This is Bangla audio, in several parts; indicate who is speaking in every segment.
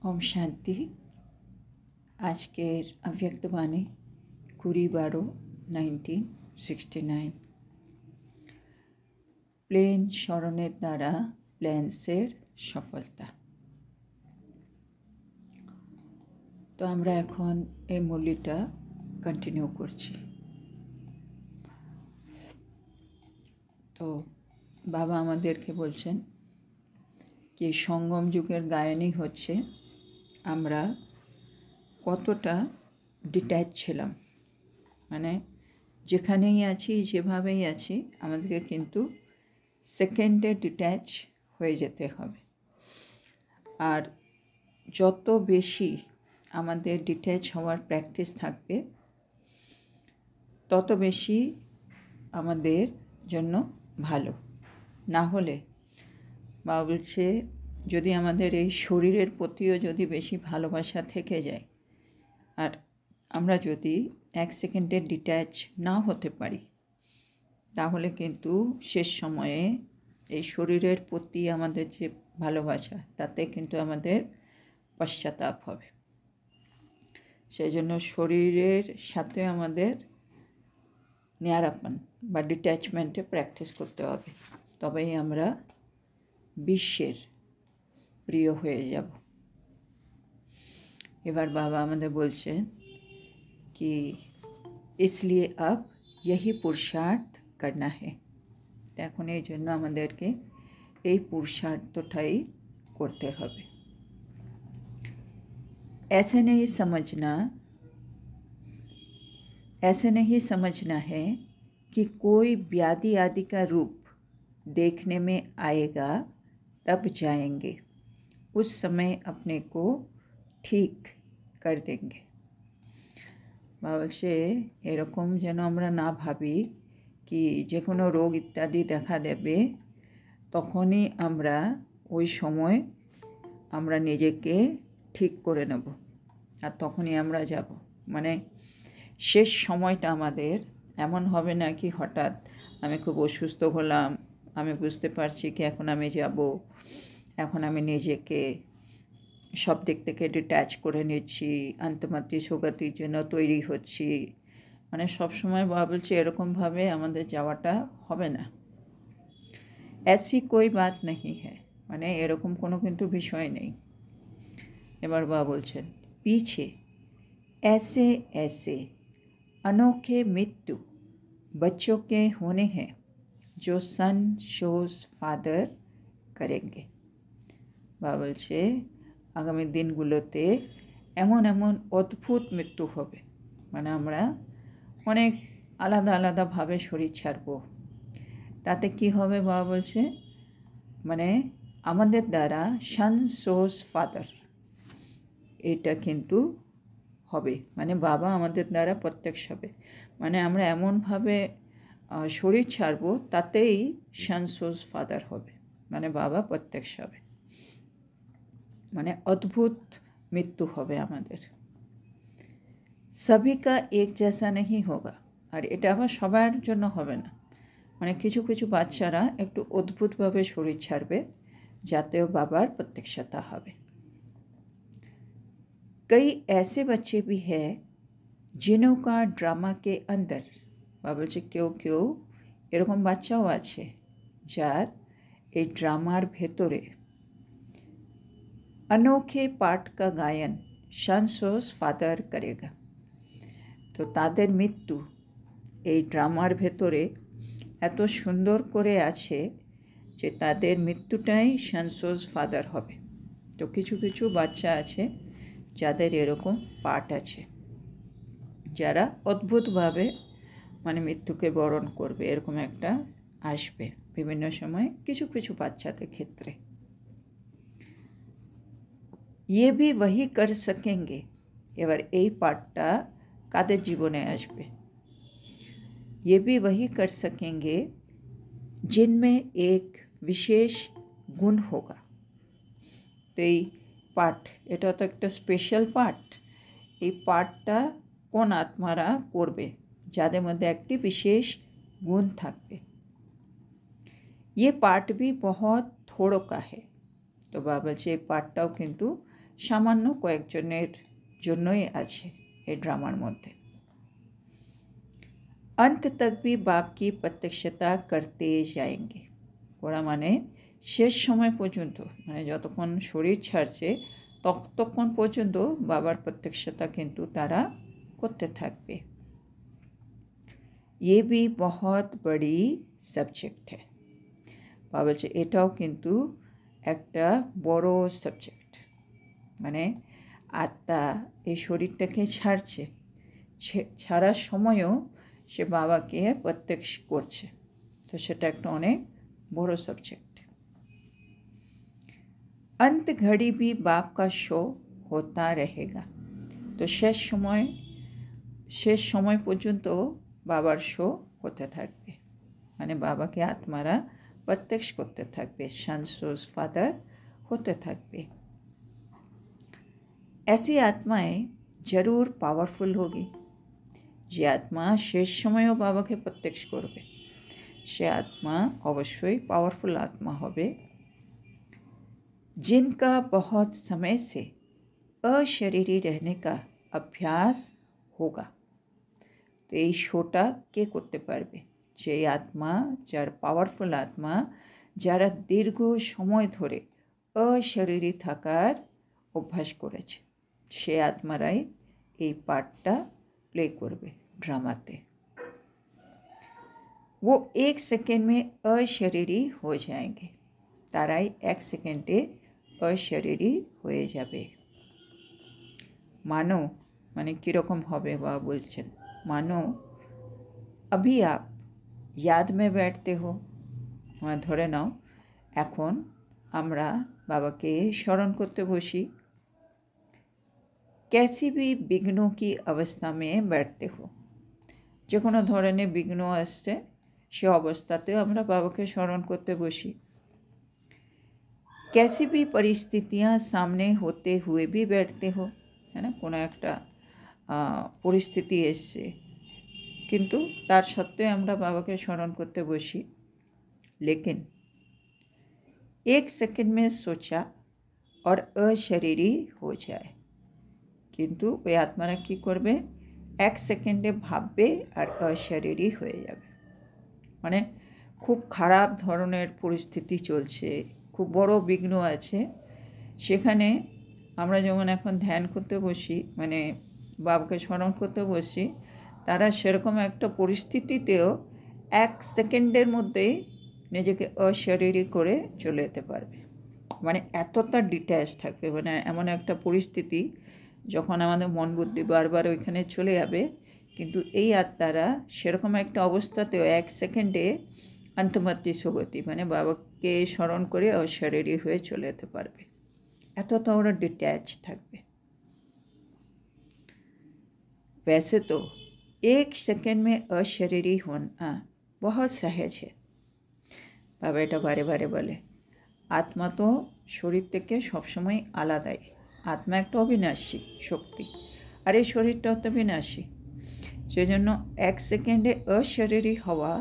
Speaker 1: ओम शांति। आज के अव्यक्तवाणी 20/12/1969। प्लेन স্মরণের দ্বারা প্ল্যান্সের সফলতা। তো আমরা এখন এই মূল্যটা কন্টিনিউ করছি। তো বাবা আমাদেরকে বলছেন কি সঙ্গম যুগের গায়নই হচ্ছে আমরা কতটা ডিট্যাচ ছিলাম, মানে যেখানেই আছি যেভাবেই আছি আমাদেরকে কিন্তু সেকেন্ডে ডিট্যাচ হয়ে যেতে হবে। আর যত বেশি আমাদের ডিট্যাচ হওয়ার প্র্যাকটিস থাকবে তত বেশি আমাদের জন্য ভালো। না হলে বাবা বলছে যদি আমাদের এই শরীরের প্রতিও যদি বেশি ভালোবাসা থেকে যায় আর আমরা যদি এক সেকেন্ডে ডিট্যাচ না হতে পারি তাহলে কিন্তু শেষ সময়ে এই শরীরের প্রতি আমাদের যে ভালোবাসা তাতে কিন্তু আমাদের পশ্চাতাপ হবে। সেই জন্য শরীরের সাথে আমাদের নিয়ারাপন বা ডিট্যাচমেন্টে প্র্যাকটিস করতে হবে, তবেই আমরা বিশ্বের প্রিয় হয়ে যাব। এবার বাবা আমাদের বলছেন कि इसलिए अब यही पुरुषार्थ करना है। এখন এই জন্য আমাদেরকে এই পুরুষার্থটাই করতে হবে। ऐसे नहीं समझना है कि कोई व्याधि आदि का रूप देखने में आएगा तब जाएंगे, उस समय अपने को ठीक कर देंगे। বলছে এরকম যেন আমরা না ভাবি কি যে কোনো রোগ ইত্যাদি দেখা দেবে তখনই আমরা ওই সময় আমরা নিজেকে ঠিক করে নেব আর তখনই আমরা যাব। মানে শেষ সময়টা আমাদের এমন হবে না কি হঠাৎ আমি খুব অসুস্থ হলাম, আমি বুঝতে পারছি কি এখন আমি যাব, এখন আমি নিজেকে সব দিক থেকে ডিট্যাচ করে নিচ্ছি, আন্তমাত্রি সুগতির জন্য তৈরি হচ্ছি। মানে সবসময় বাবা বলছে এরকমভাবে আমাদের যাওয়াটা হবে না। ऐसी कोई बात नहीं है, মানে এরকম কোনো কিন্তু বিষয় নেই। এবার বাবা বলছেন पीछे ऐसे ऐसे अनोखे मृत्यु बच्चों के होने हैं जो सन शोज फादर करेंगे। বাবা বলছে আগামী দিনগুলোতে এমন এমন অদ্ভুত মৃত্যু হবে, মানে আমরা অনেক আলাদা আলাদাভাবে শরীর ছাড়ব। তাতে কি হবে বাবা বলছে মানে আমাদের দ্বারা সন সোস ফাদার এটা কিন্তু হবে, মানে বাবা আমাদের দ্বারা প্রত্যক্ষ হবে। মানে আমরা এমনভাবে শরীর ছাড়ব তাতেই সন সোস ফাদার হবে, মানে বাবা প্রত্যক্ষ হবে। মানে অদ্ভুত মৃত্যু হবে আমাদের। সবই কা এক জैसा नहीं होगा, আর এটা আবার সবার জন্য হবে না। মানে কিছু কিছু বাচ্চারা একটু অদ্ভুতভাবে শরীর ছাড়বে যাতেও বাবার প্রত্যক্ষতা হবে। कई ऐसे बच्चे भी हैं जिन्हों का ड्रामा के अंदर বাবা বলছে কেউ কেউ এরকম বাচ্চাও আছে যার এই ড্রামার ভেতরে अनोखे पाठ का गायन शानसोस फादर करेगा। তো তাদের মৃত্যু এই ড্রামার ভেতরে এত সুন্দর করে আছে যে তাদের মৃত্যুটাই শানসোস ফাদার হবে। তো কিছু কিছু বাচ্চা আছে যাদের এরকম পাঠ আছে, যারা অদ্ভুতভাবে মানে মৃত্যুকে বরণ করবে, এরকম একটা আসবে বিভিন্ন সময় কিছু কিছু বাচ্চাদের ক্ষেত্রে। ये भी वही कर सकेंगे। এবার এই পাঠটা কাদের জীবনে আসবে? ये भी वही कर सकेंगे जिनमें एक विशेष गुण होगा। তো এই পাঠ এটা তো একটা স্পেশাল পাঠ। এই পাঠটা কোন আত্মারা করবে যাদের মধ্যে একটি বিশেষ গুণ থাকবে। ये पाठ भी बहुत थोड़ों का है। তো বাবা বলছে এই পাঠটাও কিন্তু সামান্য কয়েকজনের জন্যই আছে এই ড্রামার মধ্যে। अंत तक भी बाप की प्रत्यक्षता करते जाएंगे। ওরা মানে শেষ সময় পর্যন্ত, মানে যতক্ষণ শরীর ছাড়ছে ততক্ষণ পর্যন্ত বাবার প্রত্যক্ষতা কিন্তু তারা করতে থাকবে। ये भी बहुत बड़ी সাবজেক্ট है। বাবা বলছে এটাও কিন্তু একটা বড় সাবজেক্ট, মানে আত্মা এই শরীরটাকে ছাড়ছে, ছাড়ার সময়ও সে বাবাকে প্রত্যক্ষ করছে, তো সেটা একটা অনেক বড় সাবজেক্ট। अंत घड़ी भी बाप का शो होता रहेगा। তো শেষ সময় পর্যন্ত বাবার শো হতে থাকবে, মানে বাবাকে আত্মারা প্রত্যক্ষ করতে থাকবে, সন্স ফাদার হতে থাকবে। ऐसी आत्माएं जरूर पावरफुल होगी। যে আত্মা শেষ সময়েও বাবাকে প্রত্যক্ষ করবে সে আত্মা অবশ্যই পাওয়ারফুল আত্মা হবে। जिनका बहुत समय से अशरीरी रहने का अभ्यास होगा। তো এই শোটা কে করতে পারবে? যে আত্মা, যার পাওয়ারফুল আত্মা, যারা দীর্ঘ সময় ধরে অশরীরী থাকার অভ্যাস করেছে, সে আত্মারাই এই পার্টটা প্লে করবে ड्रामाते। वो 1 सेकेंड में अशरीरी हो जाएंगे। তারাই 1 সেকেন্ডে অশরীরী হয়ে যাবে। मानो মানে কীরকম হবে বা বলছেন, मानो अभी आप याद में बैठते हो। ধরে নাও এখন আমরা বাবাকে স্মরণ করতে বসি। कैसी भी विघ्नों की अवस्था में बैठते हो। যে কোনো ধরনের বিঘ্ন আসছে সে অবস্থাতেও আমরা বাবাকে স্মরণ করতে বসি। कैसी भी परिस्थितियाँ सामने होते हुए भी बैठते हो, है ना, কোনো একটা পরিস্থিতি এসছে কিন্তু তার সত্ত্বেও আমরা বাবাকে স্মরণ করতে বসি। लेकिन 1 सेकंड में सोचा और अशरीरी हो जाए। কিন্তু ওই আত্মারা কী করবে? 1 সেকেন্ডে ভাববে আর অশরীরী হয়ে যাবে। মানে খুব খারাপ ধরনের পরিস্থিতি চলছে, খুব বড় বিঘ্ন আছে, সেখানে আমরা যেমন এখন ধ্যান করতে বসি, মানে বাবাকে স্মরণ করতে বসি, তারা সেরকম একটা পরিস্থিতিতেও 1 সেকেন্ডের মধ্যেই নিজেকে অশরীরী করে চলে যেতে পারবে। মানে এতটা ডিট্যাচ থাকবে, মানে এমন একটা পরিস্থিতি যখন আমাদের মন বুদ্ধি বারবার ওইখানে চলে যাবে, কিন্তু এই আত্মারা সেরকম একটা অবস্থাতেও 1 সেকেন্ডে অন্তর্মতি সুগতি, মানে বাবাকে স্মরণ করে অশরীরী হয়ে চলে যেতে পারবে, এতটা ওরা ডিট্যাচ থাকবে। वैसे तो 1 सेकेंड में अशरीरी होना बहुत सहज है। বাবা এটা বারে বারে বলে, আত্মা তো শরীর থেকে সবসময় আলাদাই। আত্মা একটা অবিনাশী শক্তি, আর এই শরীরটাও তো বিনাশী। সেজন্য 1 সেকেন্ডে অশরীরী হওয়া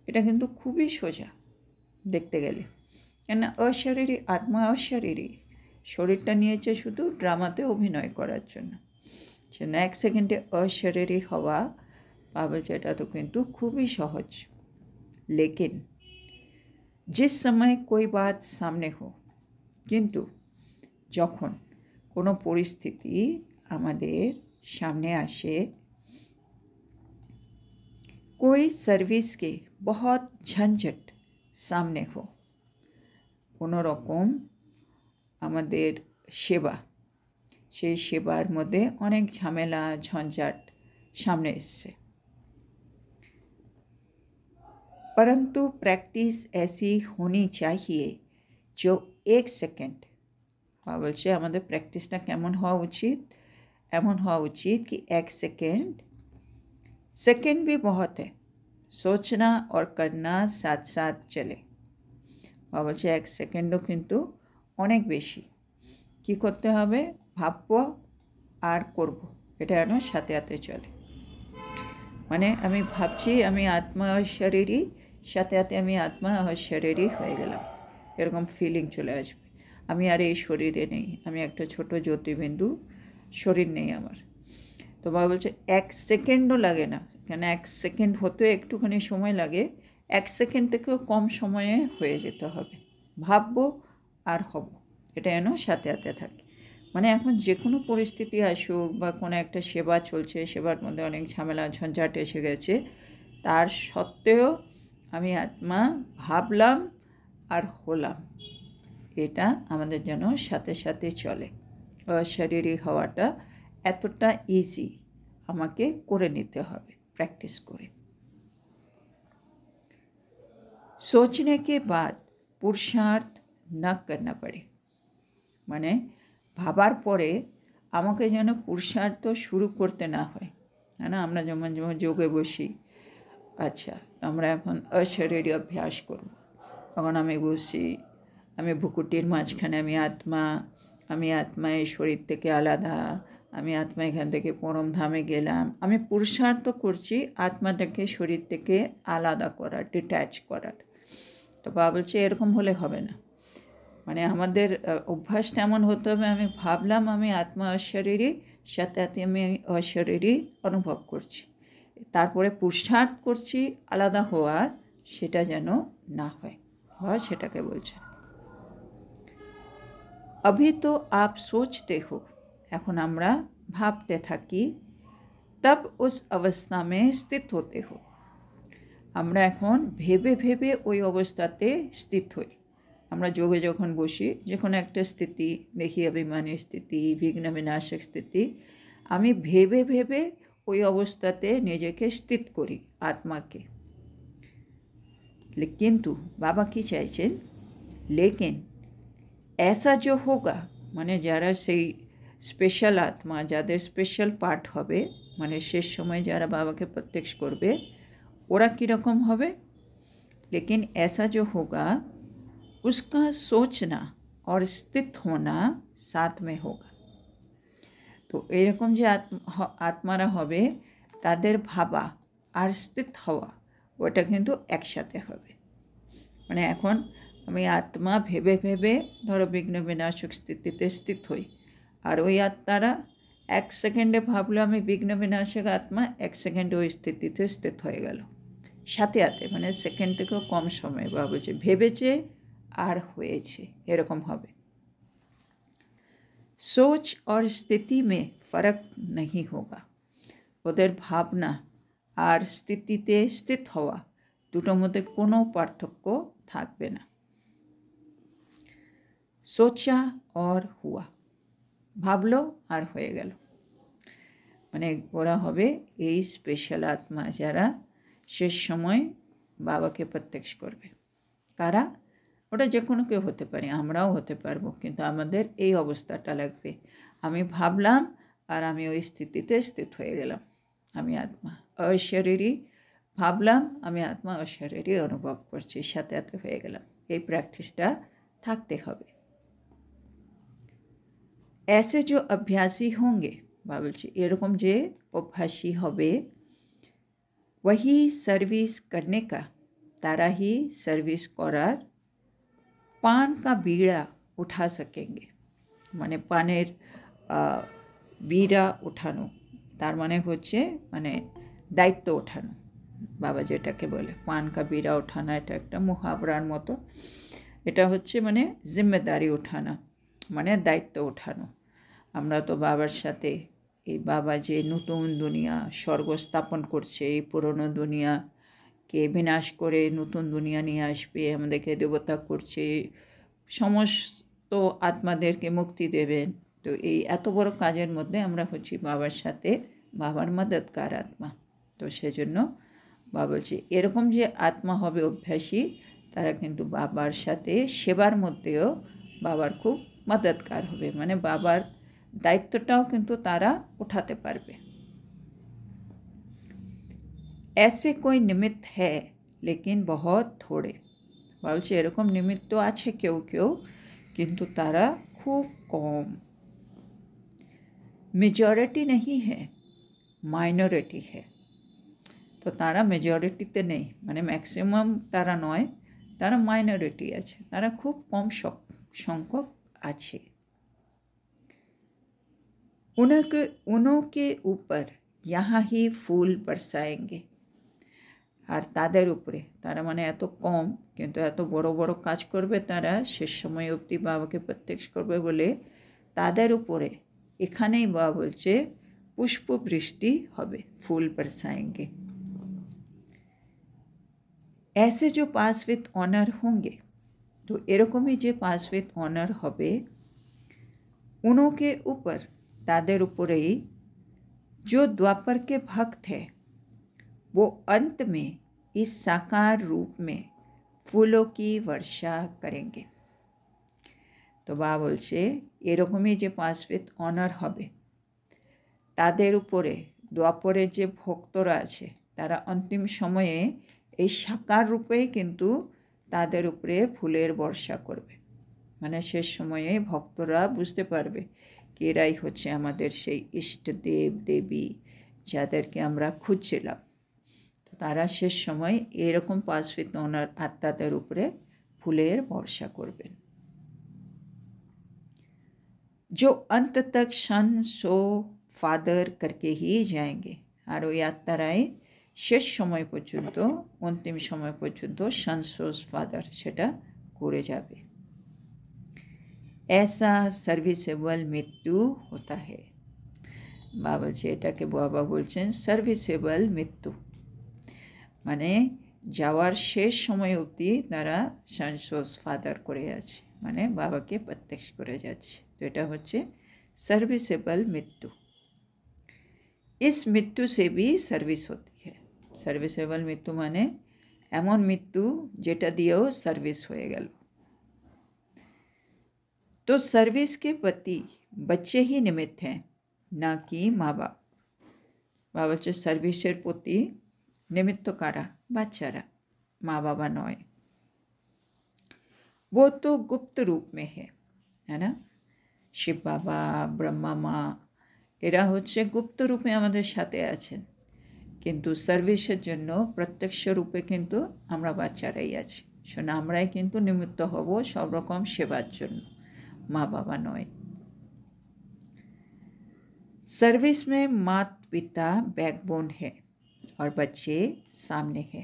Speaker 1: এটা কিন্তু খুবই সোজা দেখতে গেলে, কেননা অশরীরী আত্মা অশরীরী, শরীরটা নিয়েছে শুধু ড্রামাতে অভিনয় করার জন্য। সেজন্য 1 সেকেন্ডে অশরীরী হওয়া বাবা যেটা তো কিন্তু খুবই সহজ। लेकिन जिस समय कोई बात सामने हो, কিন্তু যখন কোনো পরিস্থিতি আমাদের সামনে আসে, कोई सर्विस के बहुत झंझट सामने हो, কোনো রকম আমাদের সেবা, সেই সেবার মধ্যে অনেক ঝামেলা ঝঞ্ঝাট সামনে এসছে, परंतु प्रैक्टिस ऐसी होनी चाहिए जो 1 सेकेंड, বলছে আমাদের প্র্যাকটিসটা কেমন হওয়া উচিত? এমন হওয়া উচিত कि 1 सेकेंड भी बहुत है, सोचना और करना साथ साथ चले। বলছে 1 সেকেন্ডও কিন্তু অনেক বেশি, কি করতে হবে? ভাববো আর করব, এটা যেন সাথে সাথে চলে। মানে আমি ভাবছি আমি আত্মা শরীরী, সাথে সাথে আমি আত্মা শরীরী হয়ে গেলাম, এরকম ফিলিং চলে আসবে। আমি আর এই শরীরে নেই, আমি একটা ছোট জ্যোতিবিন্দু, শরীর নেই আমার। তো বাবা বলছে 1 সেকেন্ডও লাগে না, কেন 1 সেকেন্ড হতে একটুখানি সময় লাগে, 1 সেকেন্ড থেকেও কম সময়ে হয়ে যেতে হবে। ভাববো আর হব, এটা যেন সাথে সাথে থাকে। মানে এখন যে কোনো পরিস্থিতি আসুক বা কোনো একটা সেবা চলছে, সেবার মধ্যে অনেক ঝামেলা ঝঞ্ঝাট এসে গেছে, তার সত্ত্বেও আমি আত্মা ভাবলাম আর হলাম, এটা আমাদের যেন সাথে সাথে চলে। শারীরিক হওয়াটা এতটা ইজি আমাকে করে নিতে হবে প্র্যাকটিস করে। सोचने के बाद पुरुषार्थ न करना पड़े, মানে ভাবার পরে আমাকে যেন পুরুষার্থ শুরু করতে না হয়। হ্যাঁ না, আমরা যেমন যেমন যোগে বসি, আচ্ছা আমরা এখন অশরীরী অভ্যাস করব, তখন আমি বসি, আমি ভুকুটির মাঝখানে আমি আত্মা এই শরীর থেকে আলাদা, আমি আত্মা এখান থেকে পরম ধামে গেলাম, আমি পুরুষার্থ করছি আত্মাটাকে শরীর থেকে আলাদা করার, ডিট্যাচ করার। তো বাবা বলছে এরকম হলে হবে না, মানে আমাদের অভ্যাসটা এমন হতে হবে, আমি ভাবলাম আমি আত্মা অশরীরী, সাথে সাথে আমি অশরীরী অনুভব করছি, তারপরে পুরুষার্থ করছি আলাদা হওয়ার, সেটা যেন না হয়, সেটাকে বলছে। अभी तो आप सोचते हो, এখন আমরা ভাবতে থাকি, तब उस अवस्था में स्थित होते हो, আমরা এখন ভেবে ভেবে ওই অবস্থাতে স্থিত হই। আমরা যোগে যখন বসি, যে কোনো একটা স্থিতি দেখি, অভিমানী স্থিতি, বিঘ্ন বিনাশক স্থিতি, আমি ভেবে ভেবে ওই অবস্থাতে নিজেকে স্থিত করি আত্মাকে। কিন্তু বাবা কি চাইছেন, লেকিন ऐसा जो होगा, মানে যারা সেই স্পেশাল আত্মা, যাদের স্পেশাল পার্ট হবে, মানে শেষ সময় যারা বাবাকে প্রত্যক্ষ করবে, ওরা কীরকম হবে, लेकिन ऐसा जो होगा उसका सोचना और स्थित होना साथ में होगा। তো এরকম যে আত্মারা হবে, তাদের ভাবা আর স্থিত হওয়া ওটা কিন্তু একসাথে হবে। মানে এখন আমি আত্মা ভেবে ভেবে ধরো বিঘ্ন বিনাশক স্থিতিতে স্থিত হই, আর ওই আত্মারা 1 সেকেন্ডে ভাবলো আমি বিঘ্ন বিনাশক আত্মা, 1 সেকেন্ডে ওই স্থিতিতে স্থিত হয়ে গেল, সাথে সাথে, মানে সেকেন্ড থেকেও কম সময়। বা বলছে ভেবেছে আর হয়েছে, এরকম হবে। सोच और स्थिति में फ़र्क नहीं होगा, ওদের ভাবনা আর স্থিতিতে স্থিত হওয়া দুটোর মধ্যে কোনো পার্থক্য থাকবে না। সোচা और हुआ, ভাবলো আর হয়ে গেল, মানে ওরা হবে এই স্পেশাল আত্মা যারা শেষ সময় বাবাকে প্রত্যক্ষ করবে। কারা? ওটা যে কোনো কেউ হতে পারে, আমরাও হতে পারবো, কিন্তু আমাদের এই অবস্থাটা লাগবে, আমি ভাবলাম আর আমি ওই স্থিতিতে স্থিত হয়ে গেলাম, আমি আত্মা অশরীরী, ভাবলাম আমি আত্মা অশরীরী অনুভব করছি, সাথে সাথে হয়ে গেলাম। এই প্র্যাকটিসটা থাকতে হবে। ऐसे जो अभ्यासी होंगे, বা বলছি এরকম যে অভ্যাসী হবে, वही सर्विस करने का, তারা ही सर्विस করার পান का बीड़ा उठा सकेंगे, মানে পানের বিড়া ওঠানো, তার মানে হচ্ছে মানে দায়িত্ব ওঠানো, বাবা যেটাকে বলে পান কা বিড়া ওঠানো, এটা একটা মুহাবরার মতো, এটা হচ্ছে মানে জিম্মেদারি ওঠানো, মানে দায়িত্ব ওঠানো। আমরা তো বাবার সাথে, এই বাবা যে নতুন দুনিয়া স্বর্গ স্থাপন করছে, এই পুরনো দুনিয়াকে বিনাশ করে নতুন দুনিয়া নিয়ে আসবে, আমাদেরকে দেবতা করছে, সমস্ত আত্মাদেরকে মুক্তি দেবেন, তো এই এত বড় কাজের মধ্যে আমরা হচ্ছি বাবার সাথে বাবার মদতকার আত্মা। তো সেজন্য বাবা বলছে এরকম যে আত্মা হবে অভ্যাসী, তারা কিন্তু বাবার সাথে সেবার মধ্যেও বাবার খুব মদতকার হবে, মানে বাবার দায়িত্বটাও কিন্তু তারা উঠাতে পারবে। ऐसे कोई निमित्त है लेकिन बहुत थोड़े, বলছে এরকম নিমিত্ত আছে কেউ কেউ, কিন্তু তারা খুব কম। মেজরিটি नहीं है, মাইনরিটি है, তো তারা মেজরিটিতে নেই, মানে ম্যাক্সিমাম তারা নয়, তারা মাইনরিটি আছে, তারা খুব কম সংখ্যক আছে। उनके ऊपर यहाँ ही फूल बरसाएंगे। আর তাদের উপরে, তারা মানে এত কম কিন্তু এত বড় বড় কাজ করবে, তারা শেষ সময় অবধি বাবাকে প্রত্যক্ষ করবে বলে তাদের উপরে এখানেই বাবা বলছে পুষ্প বৃষ্টি হবে, ফুল बरसाएंगे। ऐसे जो पास विथ ऑनर होंगे, तो এরকমই যে পাস উইথ অনার হবে, उनके ऊपर तादेर उपरेई जो द्वापर के भक्त है वो अंत में इस साकार रूप में फूलों की वर्षा करेंगे। तो बाबा बोलছে এরকমই যে পাস উইথ অনার হবে, তাদের উপরে দ্বাপরের যে ভক্তরা আছে তারা অন্তিম সময়ে এই সাকার রূপেই কিন্তু তাদের উপরে ফুলের বর্ষা করবে। মানে শেষ সময়ে ভক্তরা বুঝতে পারবে কি এরাই হচ্ছে আমাদের সেই ইষ্টদেব দেবী যাদেরকে আমরা খুঁজছিলাম। তো তারা শেষ সময় এরকম পাস উইথ অনার আত্মাদের উপরে ফুলের বর্ষা করবেন। जो अंत तक शन सो फादर करके ही जाएंगे, আর ওই আত্মারাই শেষ সময় পর্যন্ত, অন্তিম সময় পর্যন্ত শানসোস ফাদার সেটা করে যাবে। ऐसा सर्विसेबल मृत्यु होता है। বাবা বলছে এটাকে বাবা বলছেন সার্ভিসেবল মৃত্যু, মানে যাওয়ার শেষ সময় অবধি তারা শানসোস ফাদার করে আছে, মানে বাবাকে প্রত্যক্ষ করে যাচ্ছে। তো এটা হচ্ছে সার্ভিসেবল মৃত্যু। इस मृत्यु से भी सर्विस होती है। সার্ভিসেবল মৃত্যু মানে এমন মৃত্যু যেটা দিয়েও সার্ভিস হয়ে গেল। तो सर्विस के प्रति बच्चे ही निमित्त हैं, ना कि माँ बाप। বাবা হচ্ছে সার্ভিসের প্রতি নিমিত্ত কারা? বাচ্চারা, মা বাবা নয়। वो तो गुप्त रूप में है ना, শিব বাবা, ব্রহ্মা মা, এরা হচ্ছে গুপ্ত রূপে আমাদের সাথে আছেন, কিন্তু সার্ভিসের জন্য প্রত্যক্ষ রূপে কিন্তু আমরা বাচ্চারাই আছি। শোনা আমরাই কিন্তু নিমিত্ত হব সব রকম সেবার জন্য, মা বাবা নয়। सर्विस में माता पिता बैकबोन है और बच्चे सामने है।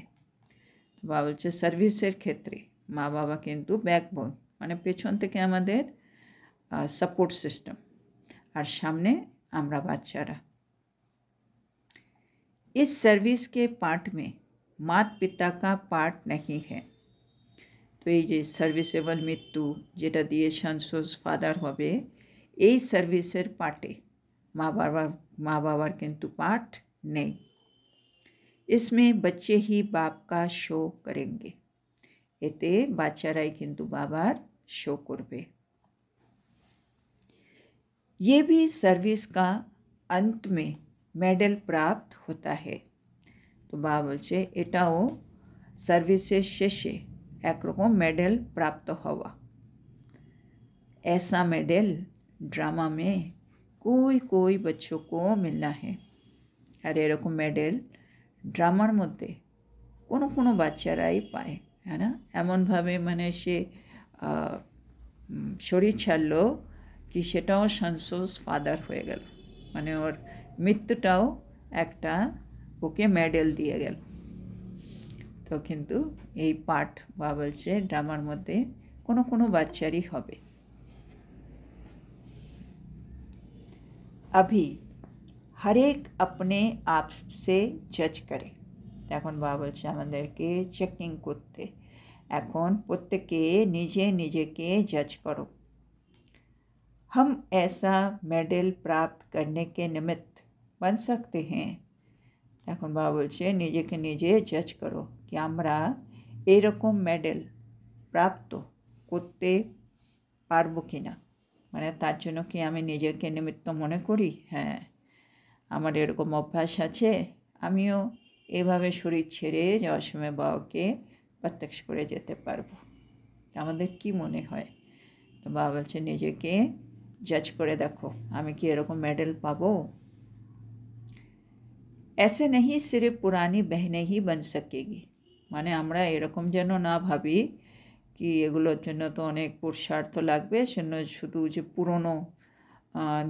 Speaker 1: বাবা বলছে সার্ভিসের ক্ষেত্রে মা বাবা কিন্তু ব্যাকবোন, মানে পেছন থেকে আমাদের सपोर्ट सिस्टम, और सामने आम्रा बाच्चारा। इस सर्विस के पार्ट में माता पिता का पार्ट नहीं है। तो ये सार्विसेबल मृत्यु जेटा दिए शानसोस फादार होबे, এই সার্ভিসের পার্টে মা বাবার কিন্তু পার্ট নেই। इसमें बच्चे ही बाप का शो करेंगे, এতে বাচ্চারাই কিন্তু বাবার শো করবে। ये भी सर्विस का अंत में मेडल प्राप्त होता है। तो बाबा बोलছে এটাও সার্ভিসের শেষে একরকম মেডেল প্রাপ্ত হওয়া। ऐसा मेडल ड्रामा में कोई बच्चों को मिलना है। আর এরকম মেডেল ড্রামার মধ্যে কোনো বাচ্চারাই পায়, হ্যাঁ না, এমনভাবে মানে সে শরীর ছাড়লো কি সেটাও শানসোস ফাদার হয়ে গেল, মানে ওর মৃত্যুটাও একটা ওকে মেডেল দিয়ে গেল। তো কিন্তু এই পাঠ বা বলছে ড্রামার মধ্যে কোনো বাচ্চারই হবে। अभी हर एक अपने आप से जज करे। এখন বাবা বলছে আমাদেরকে চেকিং করতে, এখন প্রত্যেকে নিজে নিজেকে जज करो। हम ऐसा मेडल प्राप्त करने के निमित्त बन सकते हैं। এখন বাবা বলছে নিজেকে নিজে जज करो कि আমরা এরকম মেডেল প্রাপ্ত করতে পারবো কিনা, মানে তার জন্য কি আমি নিজেকে নিমিত্ত মনে করি? হ্যাঁ, আমার এরকম অভ্যাস আছে, আমিও এভাবে শরীর ছেড়ে যাওয়ার সময় বাবাকে প্রত্যক্ষ করে যেতে পারবো। আমাদের কি মনে হয়? তো বাবা বলছে নিজেকে জাজ করে দেখো আমি কি এরকম মেডেল পাবো। ऐसे नहीं सिर्फ पुरानी बहनें ही बन सकेगी, মানে আমরা এরকম যেন না ভাবি কি এগুলোর জন্য তো অনেক পুরুষার্থ লাগবে, সেজন্য শুধু যে পুরনো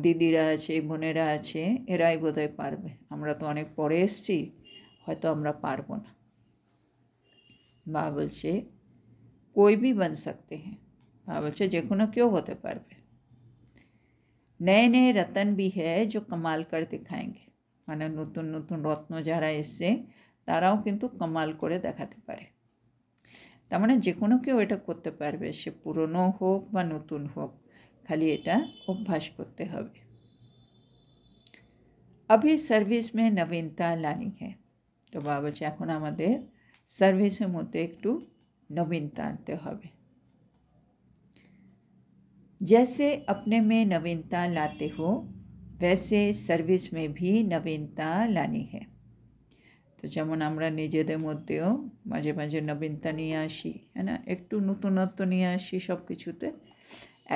Speaker 1: দিদিরা আছে, বোনেরা আছে, এরাই বোধহয় পারবে, আমরা তো অনেক পরে এসছি, হয়তো আমরা পারবো না। বাবা বলছে कोई भी बन सकते हैं, বাবা বলছে যে কোনো কেউ হতে পারবে। नए नए रतन भी है जो कमाल कर दिखाएंगे, মানে নতুন নতুন রত্ন যারা এসছে তারাও কিন্তু কামাল করে দেখাতে পারে। তার মানে যে কোনো কেউ এটা করতে পারবে, সে পুরনো হোক বা নতুন হোক, খালি এটা অভ্যাস করতে হবে। अभी সার্ভিস में नवीनता लानी है, তো বাবা বলছে এখন আমাদের সার্ভিসের মধ্যে একটু नवीनता आनते হবে। जैसे अपने में नवीनता लाते हो वैसे सर्विस में भी नवीनता लानी है, তো যেমন আমরা নিজেদের মধ্যেও মাঝে মাঝে নবীনতা নিয়ে আসি, হ্যাঁ না, একটু নতুনত্ব নিয়ে আসি সব কিছুতে,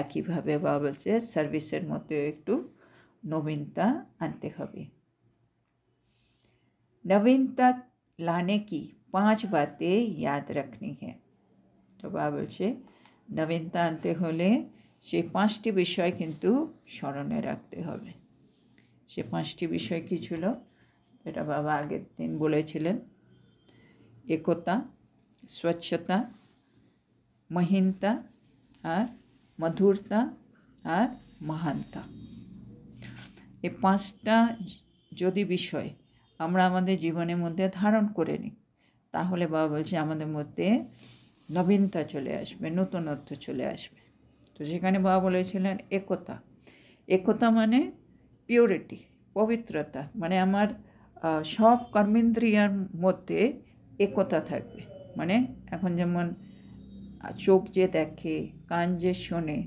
Speaker 1: একইভাবে বাবা বলছে সার্ভিসের মধ্যেও একটু নবীনতা আনতে হবে। नवीनता लाने की 5 बातें याद रखनी है, তো বাবা বলছে নবীনতা আনতে হলে সেই 5টি বিষয় কিন্তু স্মরণে রাখতে হবে। সে 5টি বিষয় কী ছিল এটা বাবা আগের দিন বলেছিলেন। একতা, স্বচ্ছতা, মহিনতা আর মধুরতা আর মহানতা, এই 5টা যদি বিষয় আমরা আমাদের জীবনের মধ্যে ধারণ করে নিই, তাহলে বাবা বলছে আমাদের মধ্যে নবীনতা চলে আসবে, নতুনত্ব চলে আসবে। তো সেখানে বাবা বলেছিলেন একতা, একতা মানে পিওরিটি, পবিত্রতা, মানে আমার সব কর্মেন্দ্রিয়ার মধ্যে একতা থাকবে। মানে এখন যেমন চোখ যে দেখে, কান যে শোনে,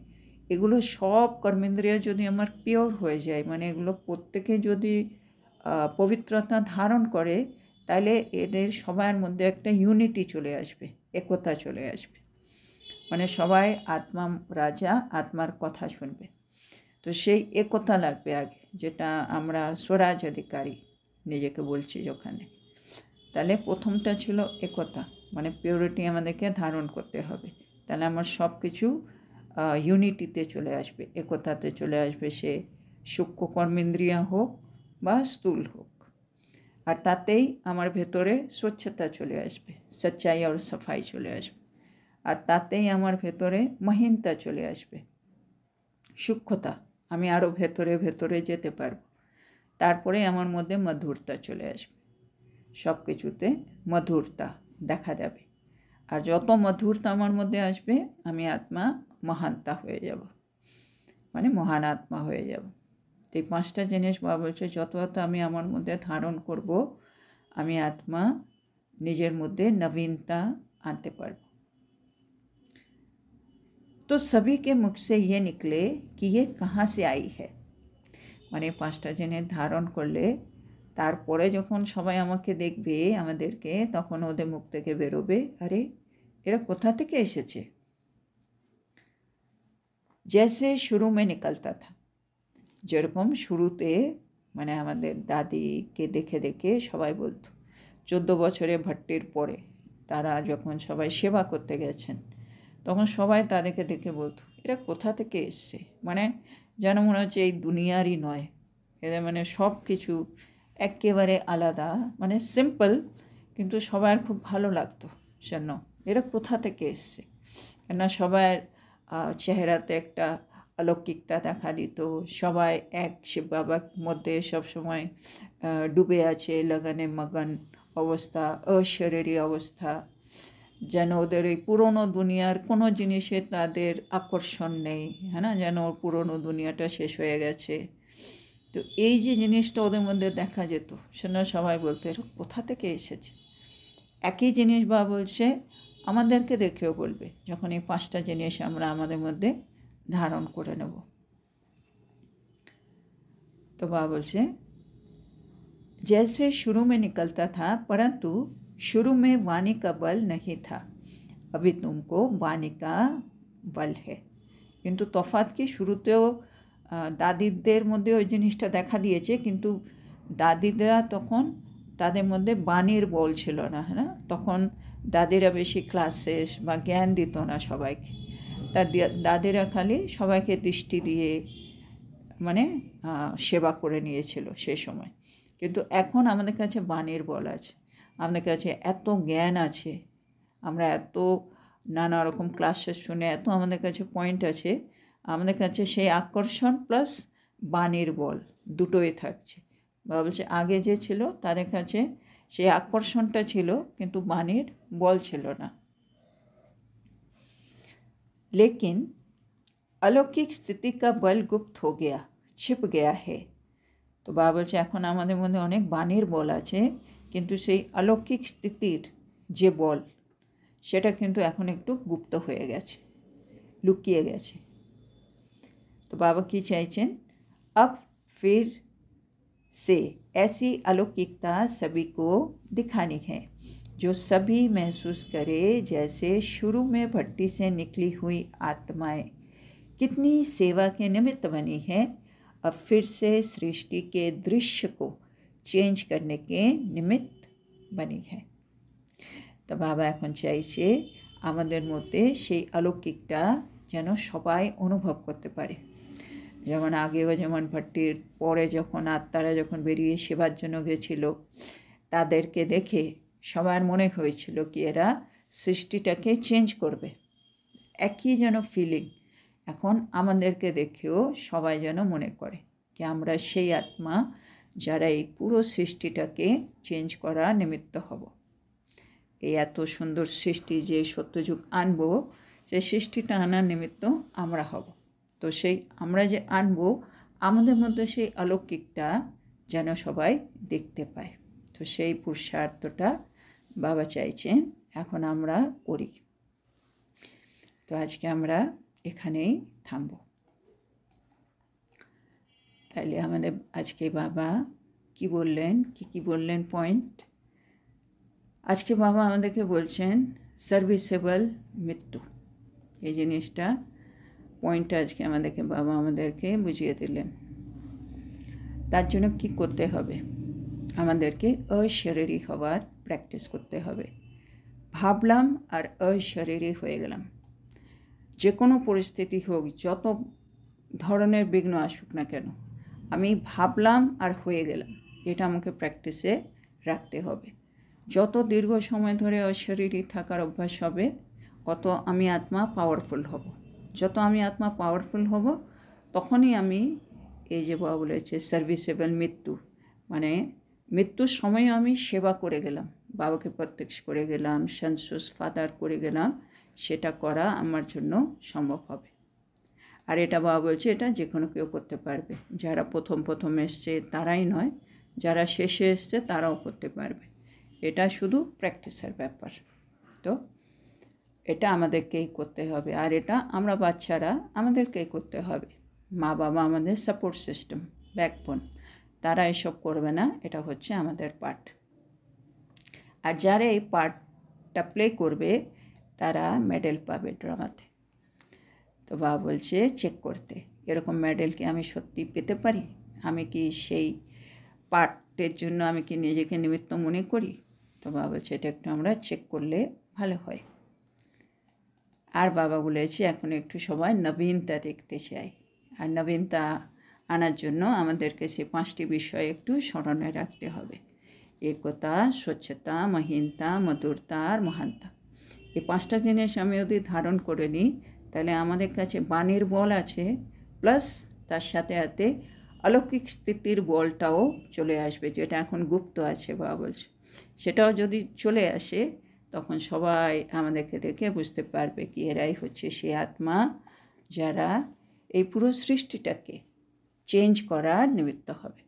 Speaker 1: এগুলো সব কর্মেন্দ্রিয় যদি আমার পিওর হয়ে যায়, মানে এগুলো প্রত্যেকে যদি পবিত্রতা ধারণ করে, তাহলে এদের সবার মধ্যে একটা ইউনিটি চলে আসবে, একতা চলে আসবে, মানে সবাই আত্মা রাজা, আত্মার কথা শুনবে। তো সেই একতা লাগবে আগে, যেটা আমরা স্বরাজ অধিকারী নিজেকে বলছি যেখানে, তাহলে প্রথমটা ছিল একতা, মানে পিওরিটি আমাদেরকে ধারণ করতে হবে, তাহলে আমার সব কিছু ইউনিটিতে চলে আসবে, একতাতে চলে আসবে, সে সূক্ষ্ম কর্মেন্দ্রিয় হোক বা স্থূল হোক। আর তাতেই আমার ভেতরে স্বচ্ছতা চলে আসবে, সচ্চাই আর সাফাই চলে আসবে, আর তাতেই আমার ভেতরে মহিনতা চলে আসবে, সূক্ষ্মতা, আমি আরও ভেতরে ভেতরে যেতে পারবো। তারপরে আমার মধ্যে মধুরতা চলে আসবে, সব কিছুতে মধুরতা দেখা যাবে, আর যত মধুরতা আমার মধ্যে আসবে আমি আত্মা মহানতা হয়ে যাব, মানে মহান আত্মা হয়ে যাব। তো এই 5টা জিনিস বাবা বলছে যত আমি আমার মধ্যে ধারণ করব, আমি আত্মা নিজের মধ্যে নবীনতা আনতে পারব। तो सभी के मुख से ये निकले कि ये कहाँ से आई है, মানে 5টা জিনিস ধারণ করলে তারপরে যখন সবাই আমাকে দেখবে, আমাদেরকে, তখন ওদের মুখ থেকে বেরোবে, আরে এরা কোথা থেকে এসেছে। जैसे शुरू में निकलता था, যেরকম শুরুতে মানে আমাদের দাদিকে দেখে দেখে সবাই বলতো, 14 বছরে ভট্টির পরে তারা যখন সবাই সেবা করতে গেছেন, তখন সবাই তাদেরকে দেখে বলতো এরা কোথা থেকে এসছে, মানে যেন মনে হচ্ছে এই দুনিয়ারই নয়, এদের মানে সব কিছু একেবারে আলাদা, মানে সিম্পল, কিন্তু সবার খুব ভালো লাগতো যেন এরা কোথা থেকে এসছে, কেননা সবার চেহারাতে একটা অলৌকিকতা দেখা দিত, সবাই এক শিব বাবার মধ্যে সবসময় ডুবে আছে, লাগানে মগন অবস্থা, অশরীরী অবস্থা, যেন ওদের এই পুরনো দুনিয়ার কোনো জিনিসে তাদের আকর্ষণ নেই, হ্যাঁ না, যেন ওর পুরনো দুনিয়াটা শেষ হয়ে গেছে। তো এই যে জিনিসটা ওদের মধ্যে দেখা যেত, সেটা সবাই বলতো এরা কোথা থেকে এসেছে। একই জিনিস বা বলছে আমাদেরকে দেখেও বলবে, যখন এই 5টা জিনিস আমরা আমাদের মধ্যে ধারণ করে নেব। तो बाबा बोलছে जैसे शुरू में निकलता था परंतु शुरू में वाणी का बल नहीं था, अभी तुमको वाणी का बल है। কিন্তু তফাৎ কি, শুরুতেও দাদিদের মধ্যে ওই জিনিসটা দেখা দিয়েছে, কিন্তু দাদিরা তখন তাদের মধ্যে বাণীর বল ছিল না, হ্যাঁ, তখন দাদিরা বেশি ক্লাসেস বা জ্ঞান দিত না সবাইকে। তার দাদিরা খালি সবাইকে দৃষ্টি দিয়ে মানে সেবা করে নিয়েছিল সে সময়। কিন্তু এখন আমাদের কাছে বাণীর বল আছে, আমাদের কাছে এত জ্ঞান আছে, আমরা এত নানা রকম ক্লাসেস শুনে এত আমাদের কাছে পয়েন্ট আছে, আমাদের কাছে সেই আকর্ষণ প্লাস বাণীর বল দুটোই থাকছে। বাবা বলছে আগে যে ছিল তাদের কাছে সেই আকর্ষণটা ছিল কিন্তু বাণীর বল ছিল না। लेकिन अलौकिक स्थिति का बल गुप्त हो गया, छिप गया है। তো বাবা বলছে এখন আমাদের মধ্যে অনেক বাণীর বল আছে, কিন্তু সেই অলৌকিক স্থিতির যে বল সেটা কিন্তু এখন একটু গুপ্ত হয়ে গেছে, লুকিয়ে গেছে। তো বাবা কি চাইছেন, अब फिर से ऐसी अलौकिकता सभी को दिखानी है जो सभी महसूस करे, जैसे शुरू में भट्टी से निकली हुई आत्माएं कितनी सेवा के निमित्त बनी है, अब फिर से सृष्टि के दृश्य को चेंज करने के निमित्त बनी है। তো বাবা এখন চাইছে আমাদের মধ্যে সেই অলৌকিকটা যেন সবাই অনুভব করতে পারে। যেমন আগেও যেমন ভট্টির পরে যখন আত্মারা যখন বেরিয়ে সেবার জন্য গেছিল, তাদেরকে দেখে সবার মনে হয়েছিল কি এরা সৃষ্টিটাকে চেঞ্জ করবে, একই যেন ফিলিং এখন আমাদেরকে দেখেও সবাই যেন মনে করে কি আমরা সেই আত্মা যারা এই পুরো সৃষ্টিটাকে চেঞ্জ করার নিমিত্ত হব। এই এত সুন্দর সৃষ্টি যে সত্যযুগ আনবো, সেই সৃষ্টিটা আনার নিমিত্ত আমরা হব। তো সেই আমরা যে আনবো আমাদের মধ্যে সেই অলৌকিকটা যেন সবাই দেখতে পায়। তো সেই পুরুষার্থটা বাবা চাইছেন এখন আমরা করি। তো আজকে আমরা এখানেই থামব। তাইলে আমাদের আজকে বাবা কি বললেন, কি বললেন পয়েন্ট। আজকে বাবা আমাদেরকে বলছেন সার্ভিসেবল মৃত্যু, এই জিনিসটা পয়েন্টটা আজকে বাবা আমাদেরকে বুঝিয়ে দিলেন। তার জন্য কি করতে হবে, আমাদেরকে অশরীরী হওয়ার প্র্যাকটিস করতে হবে। ভাবলাম আর অশরীরী হয়ে গেলাম, যে কোনো পরিস্থিতি হোক, যত ধরনের বিঘ্ন আসুক না কেন, আমি ভাবলাম আর হয়ে গেলাম, এটা আমাকে প্র্যাকটিসে রাখতে হবে। যত দীর্ঘ সময় ধরে অশরীরী থাকার অভ্যাস হবে তত আমি আত্মা পাওয়ারফুল হব। যত আমি আত্মা পাওয়ারফুল হব তখনই আমি এই যে বাবা বলেছে সার্ভিসেবল মৃত্যু, মানে মৃত্যুর সময় আমি সেবা করে গেলাম, বাবাকে প্রত্যক্ষ করে গেলাম, সন্তুষ্ট ফাদার করে গেলাম, সেটা করা আমার জন্য সম্ভব হবে। আর এটা বাবা বলছে এটা যে কোনো কেউ করতে পারবে, যারা প্রথম এসছে তারাই নয়, যারা শেষে এসছে তারাও করতে পারবে। এটা শুধু প্র্যাকটিসের ব্যাপার। তো এটা আমাদেরকেই করতে হবে, আর এটা আমরা বাচ্চারা আমাদেরকেই করতে হবে। মা বাবা আমাদের সাপোর্ট সিস্টেম, ব্যাকবোন, তারা এসব করবে না, এটা হচ্ছে আমাদের পার্ট। আর যারা এই পার্টটা প্লে করবে তারা মেডেল পাবে ড্রামাতে। তো বাবা বলছে চেক করতে, এরকম মেডেল কি আমি সত্যি পেতে পারি, আমি কি সেই পার্টের জন্য আমি কি নিজেকে নিমিত্ত মনে করি। তো বাবা বলছে এটা একটু আমরা চেক করলে ভালো হয়। আর বাবা বলেছে এখন একটু সবাই নবীনতা দেখতে চাই, আর নবীনতা আনার জন্য আমাদেরকে সে 5টি বিষয় একটু স্মরণে রাখতে হবে। একতা, স্বচ্ছতা, মহিনতা, মধুরতা আর মহানতা। এই 5টা জিনিস আমি যদি ধারণ করে নিই তাহলে আমাদের কাছে বাণীর বল আছে, প্লাস তার সাথে সাথে অলৌকিক স্থিতির বলটাও চলে আসবে, যেটা এখন গুপ্ত আছে বাবা বলছে। সেটাও যদি চলে আসে তখন সবাই আমাদেরকে দেখে বুঝতে পারবে কি এরাই হচ্ছে সে আত্মা যারা এই পুরো সৃষ্টিটাকে চেঞ্জ করার নিমিত্ত হবে।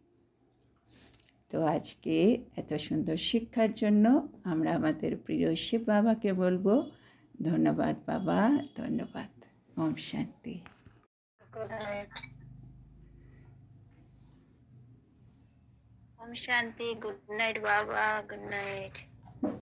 Speaker 1: তো আজকে এত সুন্দর শিক্ষার জন্য আমরা আমাদের প্রিয় শিব বাবাকে বলবো ধন্যবাদ বাবা, ধন্যবাদ। ওম শান্তি।
Speaker 2: Om Shanti. Good night, Baba. Good night.